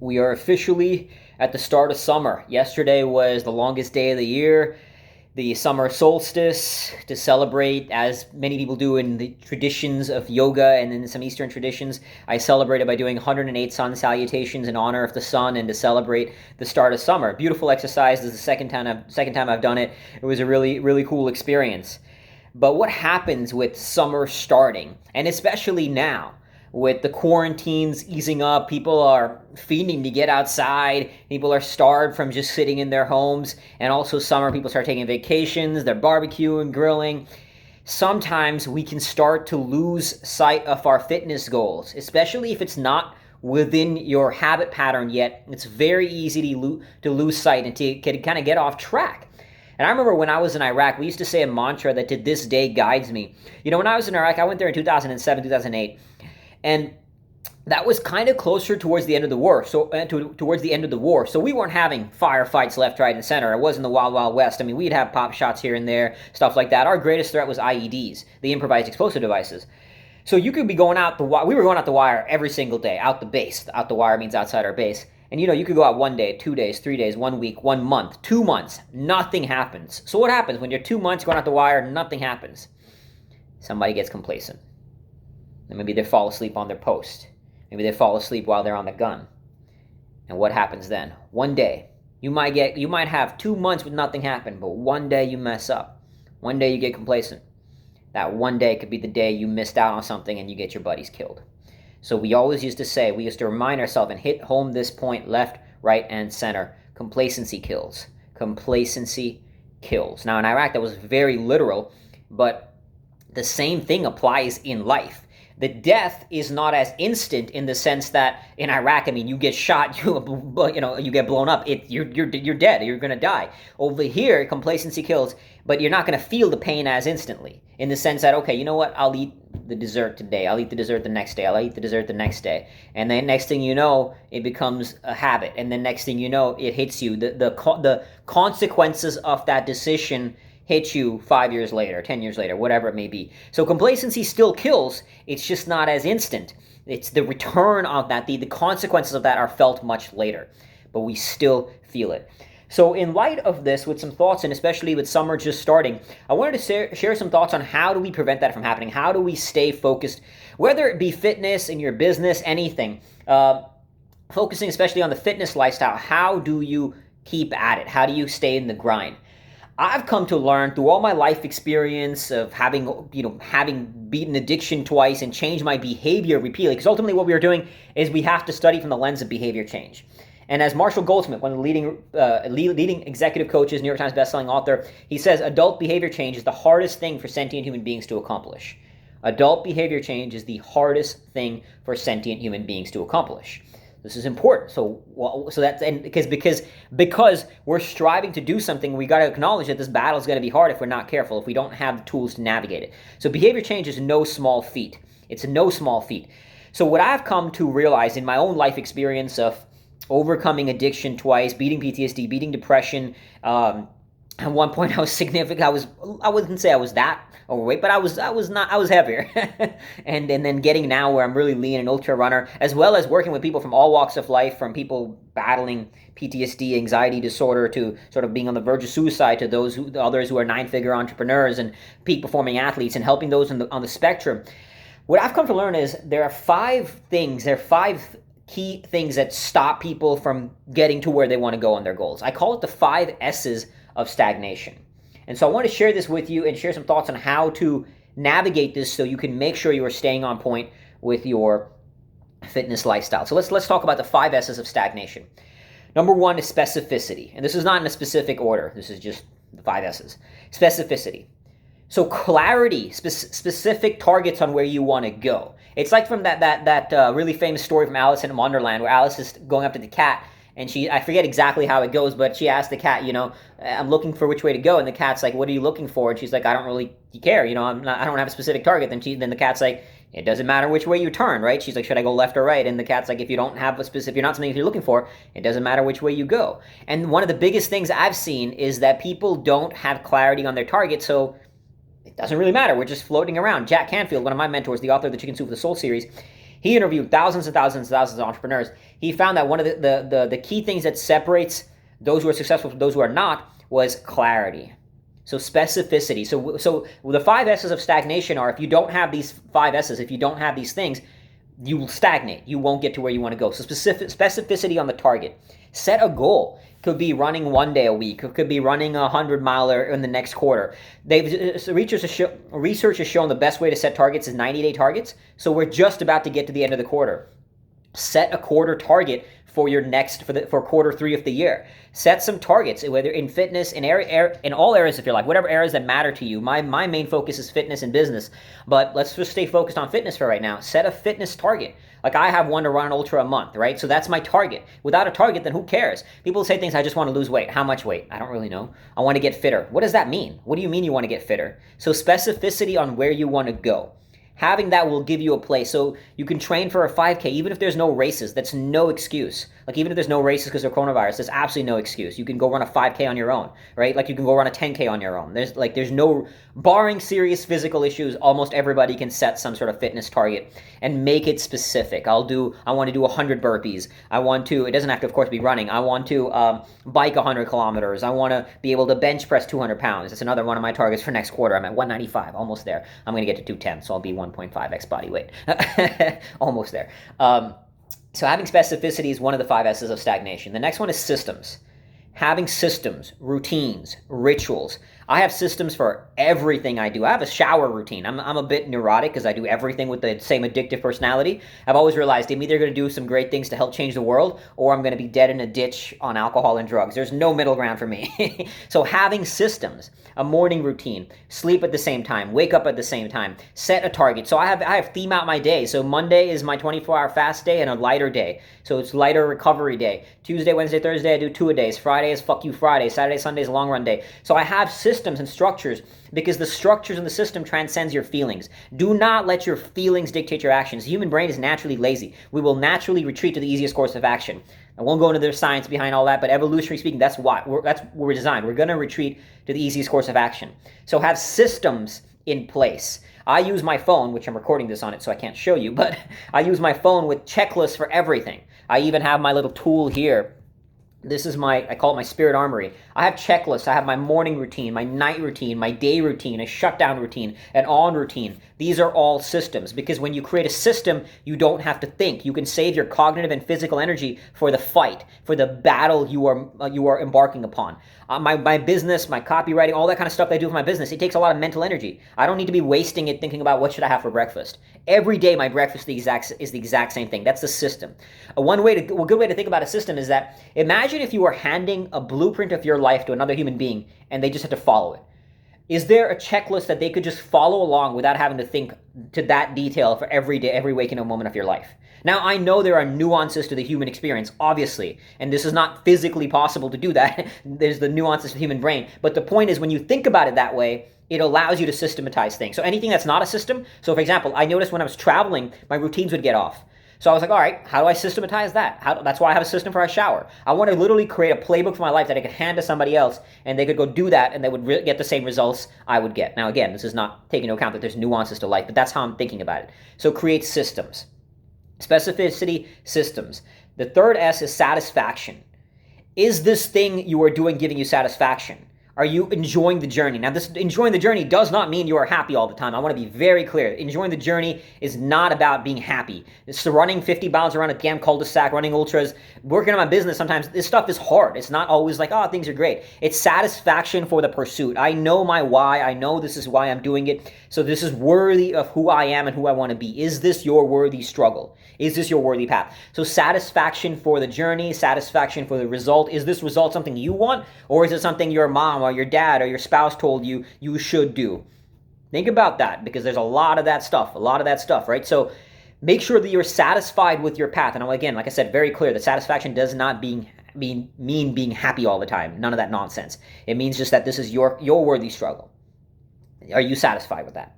We are officially at the start of summer. Yesterday was the longest day of the year, the summer solstice, to celebrate, as many people do in the traditions of yoga and in some Eastern traditions. I celebrated by doing 108 sun salutations in honor of the sun and to celebrate the start of summer. Beautiful exercise. This is the second time I've done it. It was a really cool experience. But what happens with summer starting, and especially now, with the quarantines easing up, people are fiending to get outside. People are starved from just sitting in their homes. And also summer, people start taking vacations, they're barbecuing, grilling. Sometimes we can start to lose sight of our fitness goals, especially if it's not within your habit pattern yet. It's very easy to lose sight and to kind of get off track. And I remember when I was in Iraq, we used to say a mantra that to this day guides me. You know, when I was in Iraq, I went there in 2007, 2008. And that was kind of closer towards the end of the war. Towards the end of the war. So we weren't having firefights left, right, and center. It wasn't the Wild Wild West. I mean, we'd have pop shots here and there, stuff like that. Our greatest threat was IEDs, the improvised explosive devices. So you could be going out the wire. We were going out the wire every single day, out the base. Out the wire means outside our base. And you know, you could go out 1 day, 2 days, 3 days, 1 week, 1 month, 2 months. Nothing happens. So what happens when you're 2 months going out the wire? Nothing happens. Somebody gets complacent. And maybe they fall asleep on their post. Maybe they fall asleep while they're on the gun. And what happens then? One day, you might have 2 months with nothing happen, but one day you mess up. One day you get complacent. That one day could be the day you missed out on something and you get your buddies killed. So we always used to remind ourselves and hit home this point, left, right, and center. Complacency kills. Complacency kills. Now in Iraq that was very literal, but the same thing applies in life. The death is not as instant in the sense that in Iraq, I mean, you get shot, you get blown up, you're dead, you're going to die. Over here, complacency kills, but you're not going to feel the pain as instantly. In the sense that, okay, you know what, I'll eat the dessert today, I'll eat the dessert the next day, I'll eat the dessert the next day. And then next thing you know, it becomes a habit. And then next thing you know, it hits you. The consequences of that decision hit you 5 years later, 10 years later, whatever it may be. So complacency still kills, it's just not as instant. It's the return of that, the consequences of that are felt much later, but we still feel it. So in light of this, with some thoughts, and especially with summer just starting, I wanted to share some thoughts on how do we prevent that from happening? How do we stay focused, whether it be fitness, in your business, anything. Focusing especially on the fitness lifestyle, how do you keep at it? How do you stay in the grind? I've come to learn through all my life experience of having beaten addiction twice and changed my behavior repeatedly. Because ultimately what we are doing is we have to study from the lens of behavior change. And as Marshall Goldsmith, one of the leading executive coaches, New York Times bestselling author, he says, adult behavior change is the hardest thing for sentient human beings to accomplish. Adult behavior change is the hardest thing for sentient human beings to accomplish. This is important. So that's because we're striving to do something, we got to acknowledge that this battle is going to be hard if we're not careful, if we don't have the tools to navigate it. So behavior change is no small feat. It's no small feat. So what I've come to realize in my own life experience of overcoming addiction twice, beating PTSD, beating depression, at one point I was significant. I wouldn't say I was that overweight, but I was heavier. and then getting now where I'm really lean and ultra runner, as well as working with people from all walks of life, from people battling PTSD, anxiety disorder, to sort of being on the verge of suicide, to others who are 9-figure entrepreneurs and peak performing athletes, and helping those on the spectrum. What I've come to learn is there are 5 key things that stop people from getting to where they want to go on their goals. I call it the 5 S's of stagnation. And so I want to share this with you and share some thoughts on how to navigate this so you can make sure you are staying on point with your fitness lifestyle. So let's talk about the 5 S's of stagnation. Number 1 is specificity. And this is not in a specific order. This is just the 5 S's. Specificity. So clarity, specific targets on where you want to go. It's like from that really famous story from Alice in Wonderland, where Alice is going up to the cat, and I forget exactly how it goes, but she asked the cat, I'm looking for which way to go, and the cat's like, what are you looking for? And she's like, I don't really care, I don't have a specific target. Then the cat's like, it doesn't matter which way you turn, right? She's like, should I go left or right? And the cat's like, if you don't have you're not something you're looking for, it doesn't matter which way you go. And one of the biggest things I've seen is that people don't have clarity on their target, so it doesn't really matter. We're just floating around. Jack Canfield, one of my mentors, the author of the Chicken Soup for the Soul series, He interviewed thousands and thousands and thousands of entrepreneurs. He found that one of the key things that separates those who are successful from those who are not was clarity. So specificity. So the 5 S's of stagnation are, if you don't have these 5 S's, if you don't have these things, you will stagnate. You won't get to where you want to go. So specificity on the target. Set a goal. Could be running 1 day a week. It could be running a 100-miler in the next quarter. Research has shown the best way to set targets is 90-day targets. So we're just about to get to the end of the quarter. Set a quarter target for your for quarter 3 of the year. Set some targets, whether in fitness, in all areas of your life, whatever areas that matter to you. My main focus is fitness and business, but let's just stay focused on fitness for right now. Set a fitness target. Like I have one to run an ultra a month, right? So that's my target. Without a target, then who cares? People say things, I just want to lose weight. How much weight? I don't really know. I want to get fitter. What does that mean? What do you mean you want to get fitter? So specificity on where you want to go. Having that will give you a place. So you can train for a 5K, even if there's no races. That's no excuse. Like even if there's no races because of coronavirus, there's absolutely no excuse. You can go run a 5K on your own, right? Like you can go run a 10K on your own. There's no, barring serious physical issues, almost everybody can set some sort of fitness target and make it specific. I want to do 100 burpees. It doesn't have to, of course, be running. I want to bike 100 kilometers. I want to be able to bench press 200 pounds. That's another one of my targets for next quarter. I'm at 195, almost there. I'm going to get to 210, so I'll be 1.5x body weight. Almost there. So having specificity is one of the 5 S's of stagnation. The next one is systems. Having systems, routines, rituals. I have systems for everything I do. I have a shower routine. I'm a bit neurotic because I do everything with the same addictive personality. I've always realized I'm either going to do some great things to help change the world, or I'm going to be dead in a ditch on alcohol and drugs. There's no middle ground for me. So having systems, a morning routine, sleep at the same time, wake up at the same time, set a target. So I have theme out my day. So Monday is my 24-hour fast day and a lighter day. So it's lighter recovery day. Tuesday, Wednesday, Thursday, I do 2-a-days. Friday is fuck you Friday. Saturday, Sunday is long run day. So I have systems and structures because the structures in the system transcends your feelings. Do not let your feelings dictate your actions. The human brain is naturally lazy. We will naturally retreat to the easiest course of action. I won't go into the science behind all that, but evolutionary speaking, that's why we're designed. We're going to retreat to the easiest course of action. So have systems in place. I use my phone, which I'm recording this on it, so I can't show you, but I use my phone with checklists for everything. I even have my little tool here. This is I call it my spirit armory. I have checklists. I have my morning routine, my night routine, my day routine, a shutdown routine, an on routine. These are all systems because when you create a system, you don't have to think. You can save your cognitive and physical energy for the fight, for the battle you are embarking upon. My business, my copywriting, all that kind of stuff that I do with my business, it takes a lot of mental energy. I don't need to be wasting it thinking about what should I have for breakfast. Every day my breakfast is the exact same thing. That's the system. A good way to think about a system is that imagine if you were handing a blueprint of your life to another human being and they just had to follow it. Is there a checklist that they could just follow along without having to think to that detail for every day, every waking moment of your life? Now, I know there are nuances to the human experience, obviously, and this is not physically possible to do that. There's the nuances to the human brain. But the point is, when you think about it that way, it allows you to systematize things. So anything that's not a system, so for example, I noticed when I was traveling, my routines would get off. So I was like, all right, how do I systematize that? That's why I have a system for a shower. I want to literally create a playbook for my life that I could hand to somebody else, and they could go do that, and they would get the same results I would get. Now, again, this is not taking into account that there's nuances to life, but that's how I'm thinking about it. So create systems. Specificity, systems. The third S is satisfaction. Is this thing you are doing giving you satisfaction? Are you enjoying the journey? Now, this enjoying the journey does not mean you are happy all the time. I want to be very clear. Enjoying the journey is not about being happy. So running 50 miles around a damn cul-de-sac, running ultras, working on my business, sometimes this stuff is hard. It's not always like, oh, things are great. It's satisfaction for the pursuit. I know my why. I know this is why I'm doing it. So this is worthy of who I am and who I want to be. Is this your worthy struggle? Is this your worthy path? So satisfaction for the journey, satisfaction for the result. Is this result something you want, or is it something your mom or your dad or your spouse told you you should do? Think about that, because there's a lot of that stuff, right? So make sure that you're satisfied with your path. And again, like I said, very clear that satisfaction does not mean being happy all the time. None of that nonsense. It means just that this is your worthy struggle. Are you satisfied with that?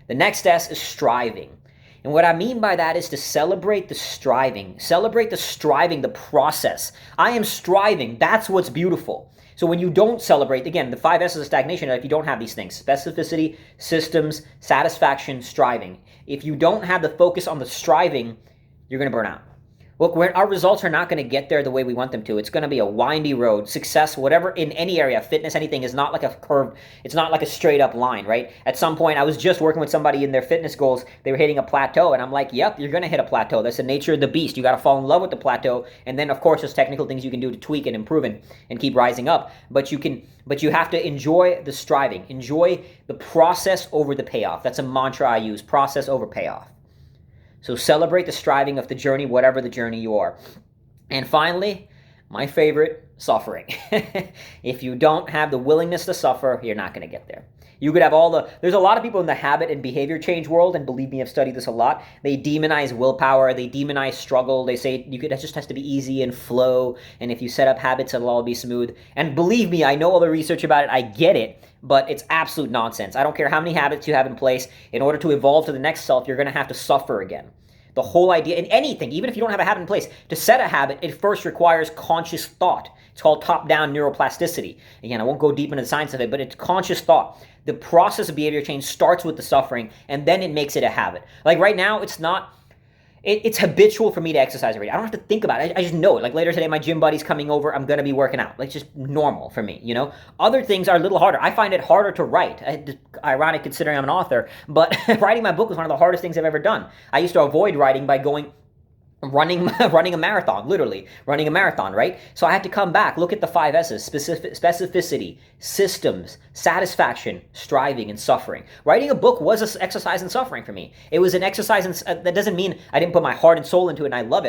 The next S is striving. And what I mean by that is to celebrate the striving. Celebrate the striving, the process. I am striving. That's what's beautiful. So when you don't celebrate, again, the 5 S's of stagnation, if you don't have these things, specificity, systems, satisfaction, striving. If you don't have the focus on the striving, you're going to burn out. Look, our results are not going to get there the way we want them to. It's going to be a windy road. Success, whatever, in any area, fitness, anything, is not like a curve. It's not like a straight up line, right? At some point, I was just working with somebody in their fitness goals. They were hitting a plateau, and I'm like, yep, you're going to hit a plateau. That's the nature of the beast. You got to fall in love with the plateau, and then, of course, there's technical things you can do to tweak and improve and keep rising up. But you have to enjoy the striving. Enjoy the process over the payoff. That's a mantra I use, process over payoff. So celebrate the striving of the journey, whatever the journey you are. And finally, my favorite, suffering. If you don't have the willingness to suffer, you're not going to get there. You could have there's a lot of people in the habit and behavior change world, and believe me, I've studied this a lot. They demonize willpower, they demonize struggle, they say it just has to be easy and flow, and if you set up habits, it'll all be smooth. And believe me, I know all the research about it, I get it, but it's absolute nonsense. I don't care how many habits you have in place. In order to evolve to the next self, you're going to have to suffer again. The whole idea, in anything, even if you don't have a habit in place, to set a habit, it first requires conscious thought. It's called top-down neuroplasticity. Again, I won't go deep into the science of it, but it's conscious thought. The process of behavior change starts with the suffering, and then it makes it a habit. Like right now, it's habitual for me to exercise every day. I don't have to think about it. I just know it. Like later today, my gym buddy's coming over. I'm going to be working out. Like just normal for me, you know? Other things are a little harder. I find it harder to write. Ironic considering I'm an author, but writing my book was one of the hardest things I've ever done. I used to avoid writing by running a marathon, literally running a marathon, right? So I had to come back, look at the 5 S's: specificity, systems, satisfaction, striving, and suffering. Writing a book was an exercise in suffering for me. It was an exercise that doesn't mean I didn't put my heart and soul into it and I love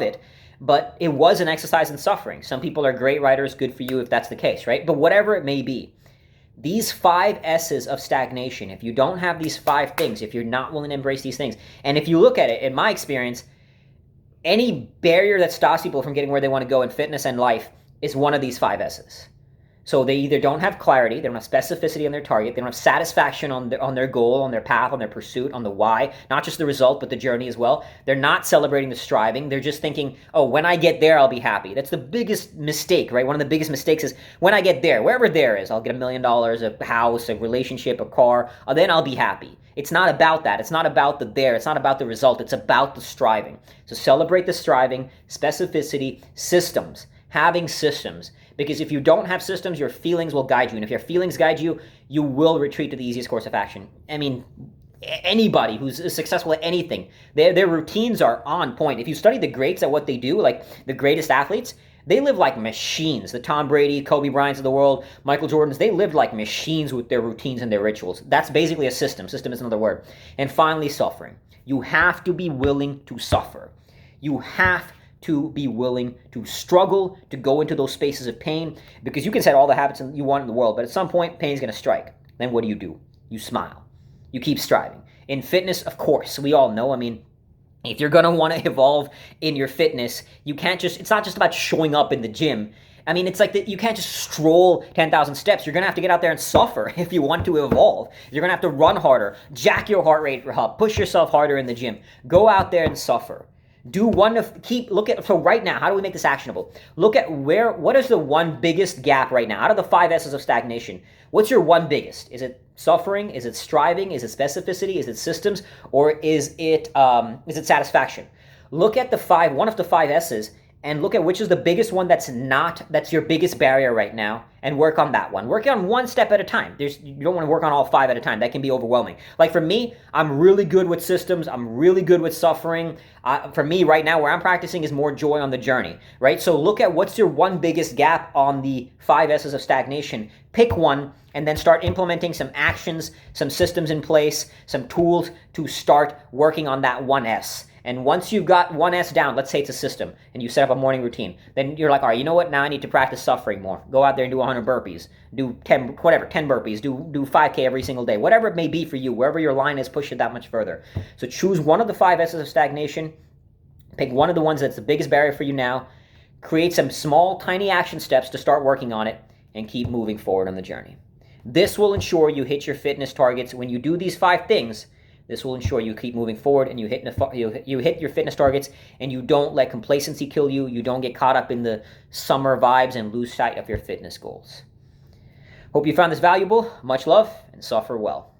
it, but it was an exercise in suffering. Some people are great writers, good for you if that's the case, right? But whatever it may be, these 5 S's of stagnation, if you don't have these 5 things, if you're not willing to embrace these things, and if you look at it, in my experience, any barrier that stops people from getting where they want to go in fitness and life is one of these 5 S's. So they either don't have clarity, they don't have specificity on their target, they don't have satisfaction on their goal, on their path, on their pursuit, on the why, not just the result, but the journey as well. They're not celebrating the striving. They're just thinking, oh, when I get there, I'll be happy. That's the biggest mistake, right? One of the biggest mistakes is when I get there, wherever there is, I'll get $1 million, a house, a relationship, a car, then I'll be happy. It's not about that. It's not about the there. It's not about the result. It's about the striving. So celebrate the striving, specificity, systems, having systems. Because if you don't have systems, your feelings will guide you. And if your feelings guide you, you will retreat to the easiest course of action. I mean, anybody who's successful at anything, their routines are on point. If you study the greats at what they do, like the greatest athletes, they live like machines. The Tom Brady, Kobe Bryants of the world, Michael Jordans, they lived like machines with their routines and their rituals. That's basically a system. System is another word. And finally, suffering. You have to be willing to suffer. You have to be willing to struggle, to go into those spaces of pain, because you can set all the habits you want in the world, but at some point, pain is going to strike. Then what do? You smile. You keep striving. In fitness, of course, we all know, I mean, if you're going to want to evolve in your fitness, it's not just about showing up in the gym. I mean, it's like you can't just stroll 10,000 steps. You're going to have to get out there and suffer if you want to evolve. You're going to have to run harder, jack your heart rate up, push yourself harder in the gym. Go out there and suffer. So right now, how do we make this actionable? Look at what is the one biggest gap right now? Out of the 5 S's of stagnation, what's your one biggest? Is it suffering? Is it striving? Is it specificity? Is it systems? Or is it satisfaction? Look at one of the 5 S's and look at which is the biggest one that's your biggest barrier right now, and work on that one. Work on one step at a time. You don't want to work on all 5 at a time. That can be overwhelming. Like for me, I'm really good with systems. I'm really good with suffering. For me right now, where I'm practicing is more joy on the journey, right? So look at what's your one biggest gap on the 5 S's of stagnation. Pick one and then start implementing some actions, some systems in place, some tools to start working on that 1 S. And once you've got 1 S down, let's say it's a system, and you set up a morning routine, then you're like, all right, you know what? Now I need to practice suffering more. Go out there and do 100 burpees. Do 10 burpees. Do 5K every single day. Whatever it may be for you, wherever your line is, push it that much further. So choose one of the 5 S's of stagnation. Pick one of the ones that's the biggest barrier for you now. Create some small, tiny action steps to start working on it, and keep moving forward on the journey. This will ensure you hit your fitness targets. When you do these 5 things, this will ensure you keep moving forward and you hit your fitness targets, and you don't let complacency kill you. You don't get caught up in the summer vibes and lose sight of your fitness goals. Hope you found this valuable. Much love, and suffer well.